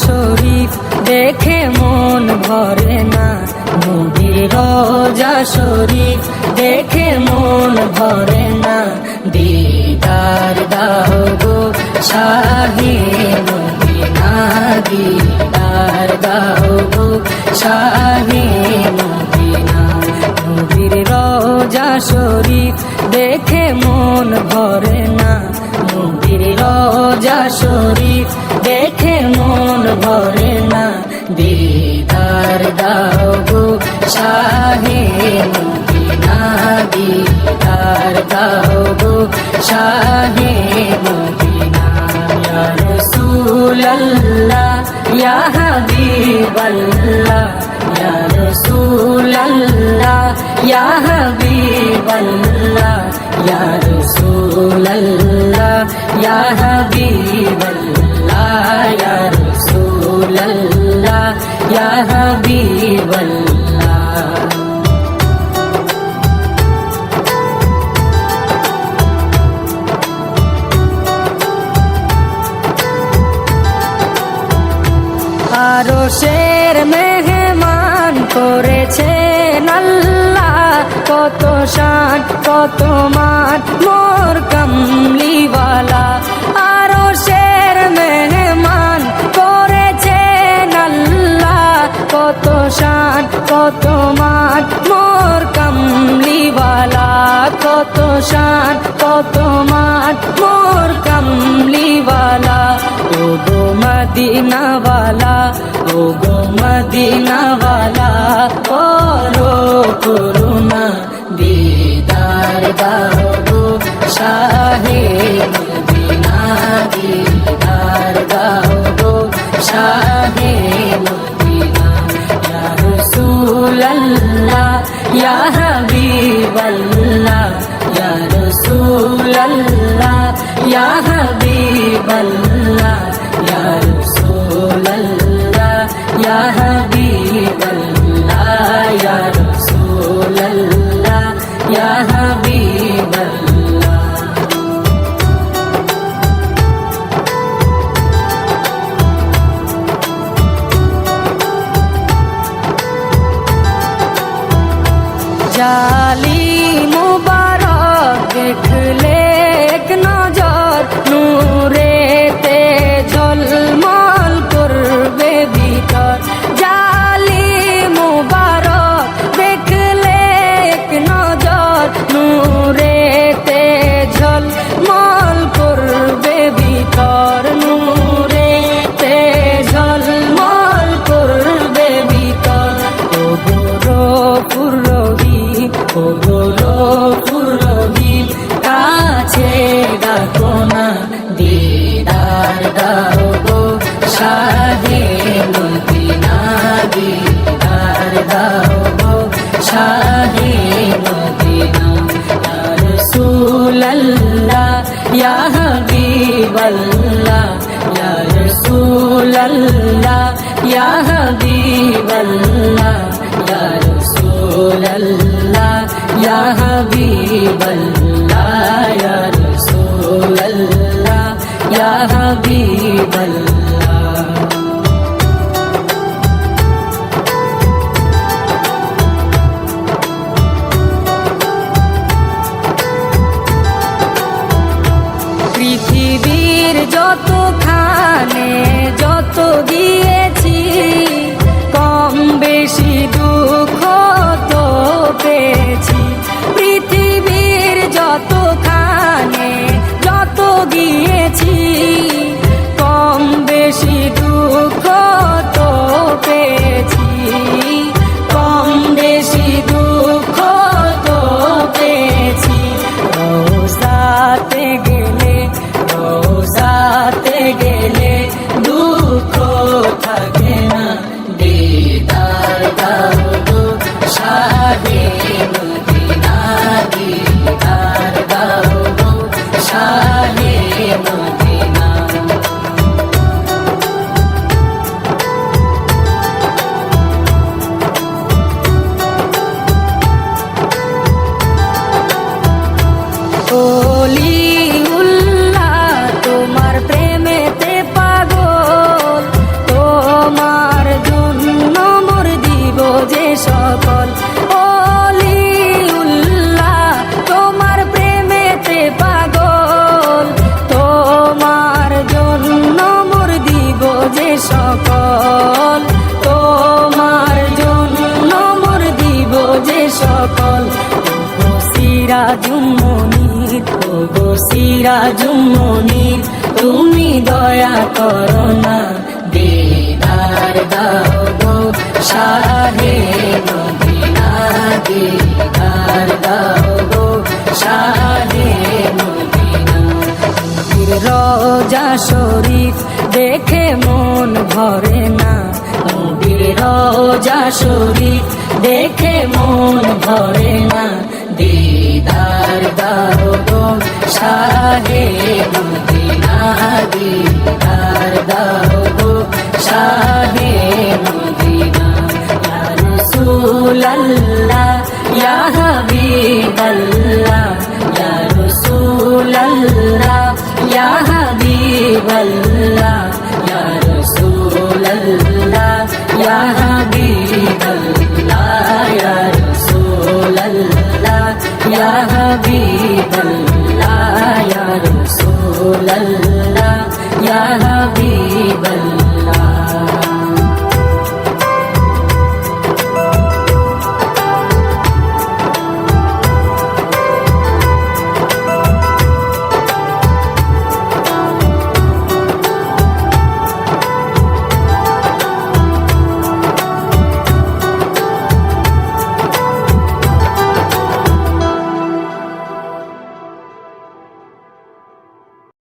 শরীফ দেখে মন ভরে না, নবীর রওজা শরীফ দেখে মন ভরে না। দিদার দাও গো শাহে মদিনা, দিদার দাও গো শাহে মদিনা। নবীর রওজা শরীফ দেখে মন ভরে না, নবীর রওজা শরীফ দেখে মন ভরে না। দিদার দাও গো শাহে মদিনা, দিদার দাও গো শাহে মদিনা। ইয়া রাসূলুল্লাহ ইয়া হাবিবাল্লাহ, ইয়া রাসূলুল্লাহ ইয়া হাবিবাল্লাহ, ইয়া রাসূলুল্লাহ ইয়া হাবিবাল্লাহ, ইয়া রাসূলুল্লাহ ইয়া হাবিবাল্লাহ। আরশের মেহমান করেছেন আল্লাহ, কত শান কত মান মোর কামলিওয়ালা। আরশের মেহমান করেছেন আল্লাহ, কত শান কত মান মোর কামলিওয়ালা, কত শান কত মান মোর কামলিওয়ালা। ও গো মদিনাওয়ালা, ও গো মদিনাওয়ালা, করো করুণা, দিদার দাও গো শাহে মদিনা, দিদার দাও গো শাহে মদিনা। ইয়া রাসূলুল্লাহ ইয়া হাবিবাল্লাহ, ইয়া রাসূলুল্লাহ ইয়া হাবিবাল্লাহ, ইয়া রাসূলুল্লাহ ইয়া হাবিবাল্লাহ, ইয়া রাসূলুল্লাহ ইয়া হাবিবাল্লাহ। জালি মুবারক দেখলে এক নজর, নূরেতে ঝলমল করবে ভিতর। জালি মুবারক দেখলে এক নজর, নূরেতে ঝলমল করবে ভিতর, নূরেতে ঝলমল করবে ভিতর। ও গো পুরোহিত, ও গো পুরোহিত, কাছে ডাকো না, দিদার দাও গো শাহে মদিনা, দিদার দাও গো শাহে মদিনা। ইয়া রাসূলুল্লাহ ইয়া হাবিবাল্লাহ, ইয়া রাসূলুল্লাহ ইয়া হাবিবাল্লাহ, ইয়া রাসূলুল্লাহ ইয়া হাবিবাল্লাহ, ইয়া রাসূলুল্লাহ ইয়া হাবিবাল্লাহ। পৃথিবীর যতখানে যত গিয়েছি, কম বেশি দুঃখ তো পেয়েছি। পৃথিবীর যতখানে যত গিয়েছি, কম বেশি দুঃখ তো পেয়েছি, কম বেশি দুঃখ তো পেয়েছি। রওজাতে গেলে, রওজাতে গেলে দুঃখ থাকে না, সিরাজুম মনির, ও গো সিরাজুম মনির, তুমি দয়া করো না, দিদার দাও গো শাহে মদিনা, দিদার দাও গো শাহে মদিনা। নবীর রওজা শরীফ দেখে মন ভরে না, নবীর রওজা শরীফ দেখে মন ভরে না, দিদার দাও গো শাহে মদিনা, দিদার দাও গো শাহে মদিনা। ইয়া রাসূলাল্লাহ ইয়া হাবিবাল্লাহ, ইয়া রাসূলাল্লাহ ইয়া হাবিবাল্লাহ, ইয়া রাসূলাল্লাহ ইয়া হাবিবাল্লাহ, ইয়া রাসূলাল্লাহ ইয়া হাবিবাল্লাহ, ইয়া রাসূলাল্লাহ ইয়া